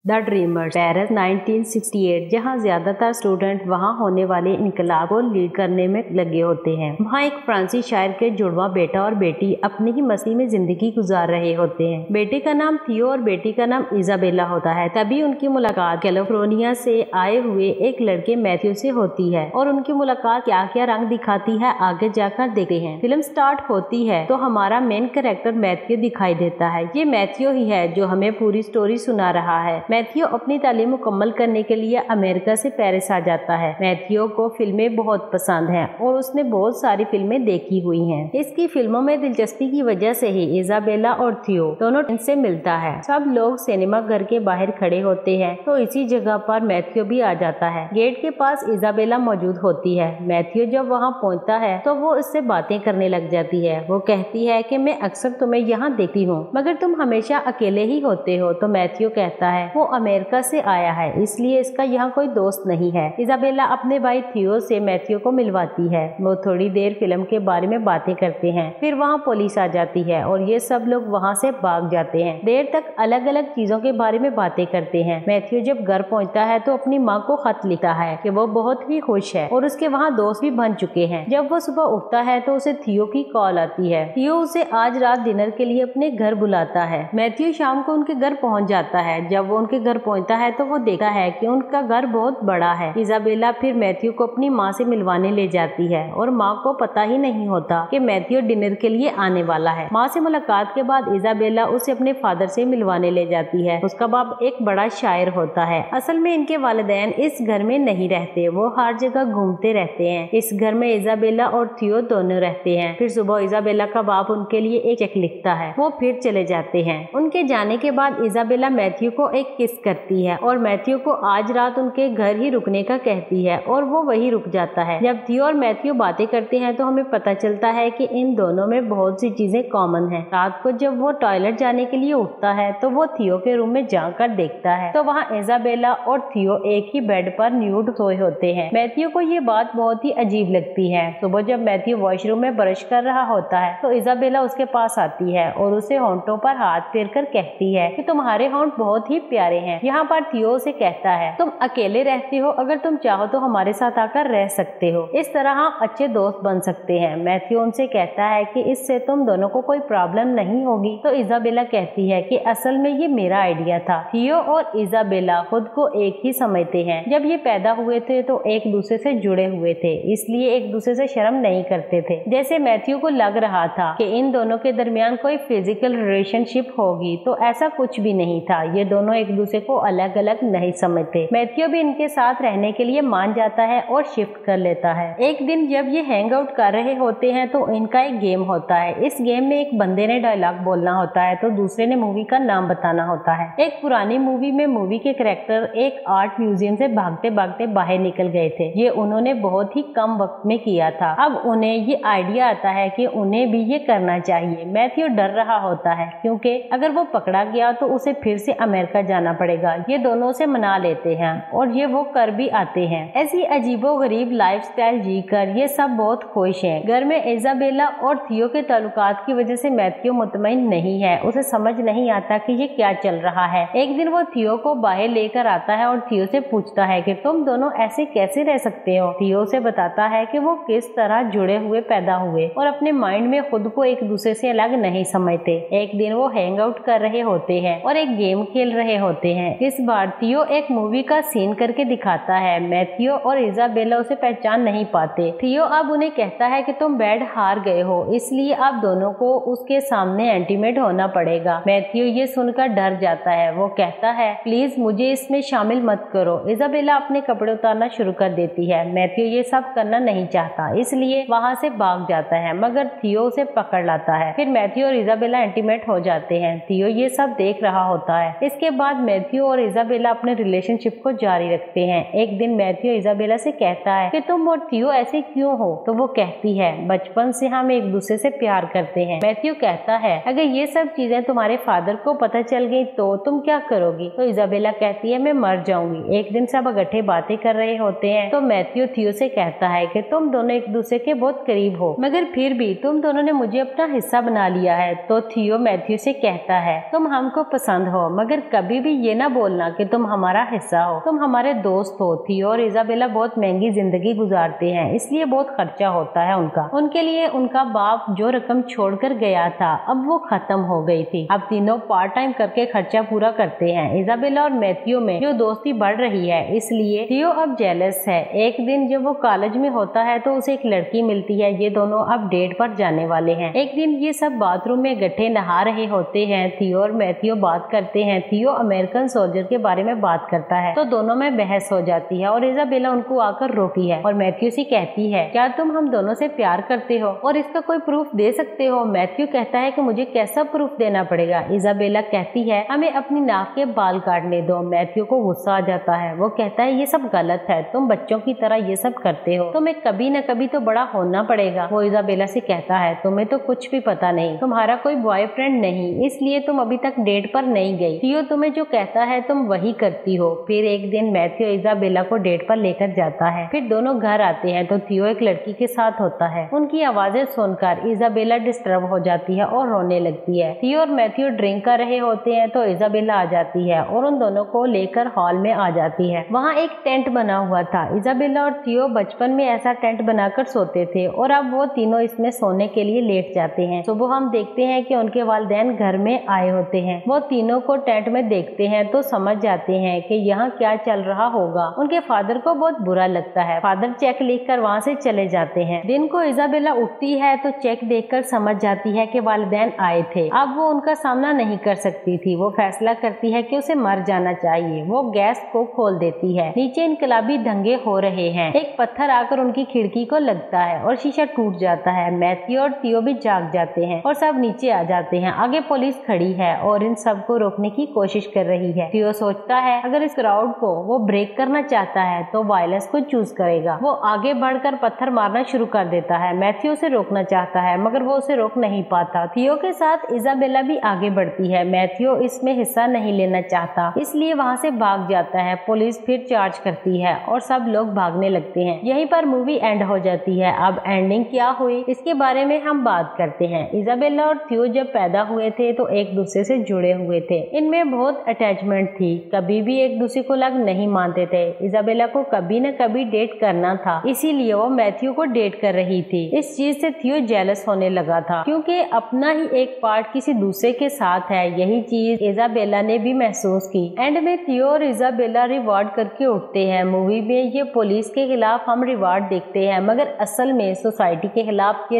The dreamers, Paris 1968, जहाँ ज्यादातर student वहाँ होने वाले इनकलाब को लीड करने में लगे होते हैं। वहाँ एक फ्रांसीसी शायर के जुड़वा बेटा और बेटी अपनी ही मस्ती में जिंदगी गुजार रहे होते हैं। बेटे का नाम थियो और बेटी का नाम इजाबेला होता है। तभी उनकी मुलाकात कैलिफोर्निया से आए हुए एक लड़के मैथ्यू से होती है और उनकी मुलाकात क्या क्या रंग दिखाती है आगे जाकर देखते हैं। फिल्म स्टार्ट होती है तो हमारा मेन कैरेक्टर मैथ्यू दिखाई देता है। ये मैथ्यू ही है जो हमें पूरी स्टोरी सुना रहा है। मैथ्यू अपनी तालीम मुकम्मल करने के लिए अमेरिका से पेरिस आ जाता है। मैथ्यू को फिल्में बहुत पसंद हैं और उसने बहुत सारी फिल्में देखी हुई हैं। इसकी फिल्मों में दिलचस्पी की वजह से ही इजाबेला और थियो दोनों इनसे मिलता है। सब लोग सिनेमा घर के बाहर खड़े होते हैं तो इसी जगह पर मैथ्यू भी आ जाता है। गेट के पास इजाबेला मौजूद होती है। मैथ्यू जब वहाँ पहुँचता है तो वो इससे बातें करने लग जाती है। वो कहती है कि मैं अक्सर तुम्हें यहाँ देखती हूँ मगर तुम हमेशा अकेले ही होते हो। तो मैथ्यू कहता है वो अमेरिका से आया है इसलिए इसका यहाँ कोई दोस्त नहीं है। इजाबेला अपने भाई थियो से मैथ्यू को मिलवाती है। वो थोड़ी देर फिल्म के बारे में बातें करते हैं। फिर वहाँ पुलिस आ जाती है और ये सब लोग वहाँ से भाग जाते हैं। देर तक अलग अलग चीजों के बारे में बातें करते हैं। मैथ्यू जब घर पहुँचता है तो अपनी माँ को खत लिखता है कि वो बहुत ही खुश है और उसके वहाँ दोस्त भी बन चुके हैं। जब वो सुबह उठता है तो उसे थियो की कॉल आती है। थियो उसे आज रात डिनर के लिए अपने घर बुलाता है। मैथ्यू शाम को उनके घर पहुँच जाता है। जब वो उनके घर पहुंचता है तो वो देखता है कि उनका घर बहुत बड़ा है। इजाबेला फिर मैथ्यू को अपनी माँ से मिलवाने ले जाती है और माँ को पता ही नहीं होता कि मैथ्यू डिनर के लिए आने वाला है। माँ से मुलाकात के बाद इजाबेला उसे अपने फादर से मिलवाने ले जाती है। उसका बाप एक बड़ा शायर होता है। असल में इनके वालिदैन इस घर में नहीं रहते, वो हर जगह घूमते रहते हैं। इस घर में इजाबेला और थियो दोनों रहते हैं। फिर सुबह इजाबेला का बाप उनके लिए एक चेक लिखता है। वो फिर चले जाते हैं। उनके जाने के बाद इजाबेला मैथ्यू को एक किस करती है और मैथ्यू को आज रात उनके घर ही रुकने का कहती है और वो वही रुक जाता है। जब थियो और मैथ्यू बातें करते हैं तो हमें पता चलता है कि इन दोनों में बहुत सी चीजें कॉमन हैं। रात को जब वो टॉयलेट जाने के लिए उठता है तो वो थियो के रूम में जाकर देखता है तो वहाँ इजाबेला और थियो एक ही बेड पर न्यूड सोए होते हैं। मैथ्यू को ये बात बहुत ही अजीब लगती है। सुबह जब मैथ्यू वॉशरूम में ब्रश कर रहा होता है तो इजाबेला उसके पास आती है और उसे होंठों पर हाथ फेर कर कहती है कि तुम्हारे होंठ बहुत ही प्यारे हैं। यहाँ पर थियो से कहता है तुम अकेले रहते हो, अगर तुम चाहो तो हमारे साथ आकर रह सकते हो, इस तरह हम अच्छे दोस्त बन सकते हैं। मैथ्यू उनसे कहता है कि इससे तुम दोनों को कोई प्रॉब्लम नहीं होगी। तो इजाबेला कहती है कि असल में ये मेरा आइडिया था। थियो और इजाबेला खुद को एक ही समझते हैं। जब ये पैदा हुए थे तो एक दूसरे से जुड़े हुए थे, इसलिए एक दूसरे से शर्म नहीं करते थे। जैसे मैथ्यू को लग रहा था कि इन दोनों के दरमियान कोई फिजिकल रिलेशनशिप होगी तो ऐसा कुछ भी नहीं था। ये दोनों एक दूसरे को अलग अलग नहीं समझते। मैथ्यू भी इनके साथ रहने के लिए मान जाता है और शिफ्ट कर लेता है। एक दिन जब ये हैंग आउट कर रहे होते हैं तो इनका एक गेम होता है। इस गेम में एक बंदे ने डायलॉग बोलना होता है तो दूसरे ने मूवी का नाम बताना होता है। एक पुरानी मूवी में मूवी के कैरेक्टर एक आर्ट म्यूजियम से भागते भागते बाहर निकल गए थे। ये उन्होंने बहुत ही कम वक्त में किया था। अब उन्हें ये आइडिया आता है कि उन्हें भी ये करना चाहिए। मैथ्यू डर रहा होता है क्योंकि अगर वो पकड़ा गया तो उसे फिर से अमेरिका जाना पड़ेगा। ये दोनों से मना लेते हैं और ये वो कर भी आते हैं। ऐसी अजीबोगरीब लाइफस्टाइल जीकर ये सब बहुत खुश हैं। घर में इजाबेला और थियो के ताल्लुकात की वजह से मैथ्यू मुतमईन नहीं है। उसे समझ नहीं आता कि ये क्या चल रहा है। एक दिन वो थियो को बाहर लेकर आता है और थियो से पूछता है कि तुम दोनों ऐसे कैसे रह सकते हो। थियो से बताता है कि वो किस तरह जुड़े हुए पैदा हुए और अपने माइंड में खुद को एक दूसरे से अलग नहीं समझते। एक दिन वो हैंग आउट कर रहे होते हैं और एक गेम खेल रहे होते हैं। इस बार थियो एक मूवी का सीन करके दिखाता है। मैथ्यू और इजाबेला उसे पहचान नहीं पाते। थियो अब उन्हें कहता है कि तुम बैड हार गए हो, इसलिए आप दोनों को उसके सामने इंटीमेट होना पड़ेगा। मैथ्यू ये सुनकर डर जाता है। वो कहता है प्लीज मुझे इसमें शामिल मत करो। इजाबेला अपने कपड़े उतारना शुरू कर देती है। मैथ्यू ये सब करना नहीं चाहता इसलिए वहाँ से भाग जाता है मगर थियो उसे पकड़ लाता है। फिर मैथ्यू और इजाबेला इंटीमेट हो जाते हैं। थियो ये सब देख रहा होता है। इसके बाद मैथ्यू और इजाबेला अपने रिलेशनशिप को जारी रखते हैं। एक दिन मैथ्यू इजाबेला से कहता है कि तुम और थियो ऐसे क्यों हो। तो वो कहती है बचपन से हम एक दूसरे से प्यार करते हैं। मैथ्यू कहता है अगर ये सब चीजें तुम्हारे फादर को पता चल गई तो तुम क्या करोगी। तो इजाबेला कहती है मैं मर जाऊंगी। एक दिन सब इकट्ठे बातें कर रहे होते हैं तो मैथ्यू थियो से कहता है कि तुम दोनों एक दूसरे के बहुत करीब हो मगर फिर भी तुम दोनों ने मुझे अपना हिस्सा बना लिया है। तो थियो मैथ्यू से कहता है तुम हमको पसंद हो मगर कभी भी ये ना बोलना कि तुम हमारा हिस्सा हो, तुम हमारे दोस्त हो। थियो और इजाबेला बहुत महंगी जिंदगी गुजारते हैं, इसलिए बहुत खर्चा होता है उनके लिए। उनका बाप जो रकम छोड़कर गया था अब वो खत्म हो गई थी। अब तीनों पार्ट टाइम करके खर्चा पूरा करते हैं। इजाबेला और मैथ्यू में जो दोस्ती बढ़ रही है, इसलिए थियो अब जेलस है। एक दिन जब वो कॉलेज में होता है तो उसे एक लड़की मिलती है। ये दोनों अब डेट पर जाने वाले हैं। एक दिन ये सब बाथरूम में गड्ढे नहा रहे होते हैं। थियो और मैथ्यू बात करते हैं। थियो अमेरिकन सोल्जर के बारे में बात करता है तो दोनों में बहस हो जाती है और इजाबेला उनको आकर रोकी है और मैथ्यू से कहती है, क्या तुम हम दोनों से प्यार करते हो और इसका कोई प्रूफ दे सकते हो? मैथ्यू कहता है कि मुझे कैसा प्रूफ देना पड़ेगा? इजाबेला कहती है, हमें अपनी नाक के बाल काटने दो। मैथ्यू को गुस्सा आ जाता है। वो कहता है, ये सब गलत है, तुम बच्चों की तरह ये सब करते हो, तुम्हें कभी न कभी तो बड़ा होना पड़ेगा। वो इजाबेला से कहता है, तुम्हें तो कुछ भी पता नहीं, तुम्हारा कोई बॉयफ्रेंड नहीं, इसलिए तुम अभी तक डेट पर नहीं गई। थियो तुम्हें जो कहता है तुम वही करती हो। फिर एक दिन मैथ्यू इजाबेला को डेट पर लेकर जाता है। फिर दोनों घर आते हैं तो थियो एक लड़की के साथ होता है। उनकी आवाजें सुनकर इजाबेला डिस्टर्ब हो जाती है और रोने लगती है। थियो और मैथ्यू ड्रिंक कर रहे होते हैं तो इजाबेला आ जाती है और उन दोनों को लेकर हॉल में आ जाती है। वहाँ एक टेंट बना हुआ था। इजाबेला और थियो बचपन में ऐसा टेंट बनाकर सोते थे और अब वो तीनों इसमें सोने के लिए लेट जाते हैं। सुबह हम देखते हैं कि उनके वालिदैन घर में आए होते हैं। वो तीनों को टेंट में देखते हैं तो समझ जाते हैं कि यहाँ क्या चल रहा होगा। उनके फादर को बहुत बुरा लगता है। फादर चेक लिखकर वहाँ से चले जाते हैं। दिन को इजाबेला उठती है तो चेक देखकर समझ जाती है कि वालिदैन आए थे। अब वो उनका सामना नहीं कर सकती थी। वो फैसला करती है कि उसे मर जाना चाहिए। वो गैस को खोल देती है। नीचे इनकलाबी दंगे हो रहे हैं। एक पत्थर आकर उनकी खिड़की को लगता है और शीशा टूट जाता है। मैथ्यू और थियो भी जाग जाते हैं और सब नीचे आ जाते हैं। आगे पुलिस खड़ी है और इन सब को रोकने की कोशिश कर रही है। थियो सोचता है अगर इस क्राउड को वो ब्रेक करना चाहता है तो वायलेंस को चूज करेगा। वो आगे बढ़कर पत्थर मारना शुरू कर देता है। मैथ्यू उसे रोकना चाहता है मगर वो उसे रोक नहीं पाता। थियो के साथ इजाबेला भी आगे बढ़ती है। मैथ्यू इसमें हिस्सा नहीं लेना चाहता, इसलिए वहाँ से भाग जाता है। पुलिस फिर चार्ज करती है और सब लोग भागने लगते हैं। यहीं पर मूवी एंड हो जाती है। अब एंडिंग क्या हुई इसके बारे में हम बात करते हैं। इजाबेला और थियो जब पैदा हुए थे तो एक दूसरे से जुड़े हुए थे। इनमें बहुत अटैचमेंट थी, कभी भी एक दूसरे को अलग नहीं मानते थे। इजाबेला को कभी न कभी डेट करना था, इसीलिए वो मैथ्यू को डेट कर रही थी। इस चीज से थियो जेलस होने लगा था क्योंकि अपना ही एक पार्ट किसी दूसरे के साथ है। यही चीज इजाबेला ने भी महसूस की। एंड में थियो और इजाबेला रिवॉर्ड करके उठते हैं। मूवी में ये पुलिस के खिलाफ हम रिवॉर्ड देखते हैं मगर असल में सोसाइटी के खिलाफ ये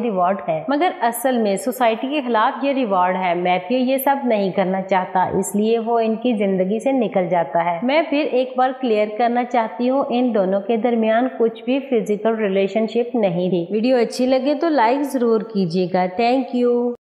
रिवॉर्ड है। मैथ्यू ये सब नहीं करना चाहता, इसलिए वो इनकी जिंदगी से निकल जाता है। मैं फिर एक बार क्लियर करना चाहती हूँ, इन दोनों के दरमियान कुछ भी फिजिकल रिलेशनशिप नहीं थी। वीडियो अच्छी लगे तो लाइक जरूर कीजिएगा। Thank you.